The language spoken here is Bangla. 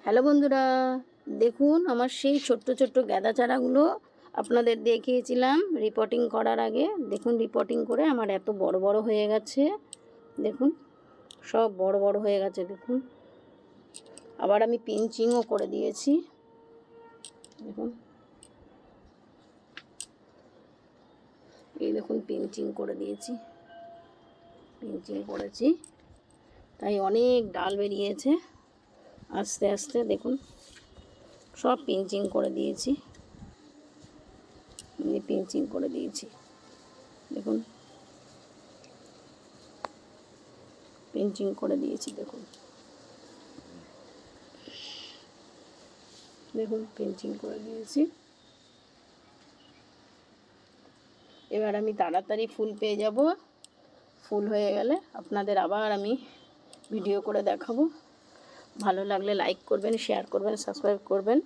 হ্যালো বন্ধুরা, দেখুন আমার সেই ছোট্ট ছোট্ট গাঁদা চারাগুলো আপনাদের দেখিয়েছিলাম রিপোর্টিং করার আগে। দেখুন রিপোর্টিং করে আমার এত বড় বড় হয়ে গেছে। দেখুন সব বড় বড় হয়ে গেছে। দেখুন আবার আমি পিঞ্চিংও করে দিয়েছি। দেখুন এই দেখুন পিঞ্চিং করে দিয়েছি, পিঞ্চিং করেছি, তাই অনেক ডাল বেরিয়েছে আস্তে আস্তে। দেখুন সব পিঞ্চিং করে দিয়েছি, পিঞ্চিং করে দিয়েছি। দেখুন পিঞ্চিং করে দিয়েছি। দেখুন দেখুন পিঞ্চিং করে দিয়েছি। এবার আমি তাড়াতাড়ি ফুল পেয়ে যাব। ফুল হয়ে গেলে আপনাদের আবার আমি ভিডিও করে দেখাবো। ভালো লাগলে লাইক করবেন, শেয়ার করবেন, সাবস্ক্রাইব করবেন।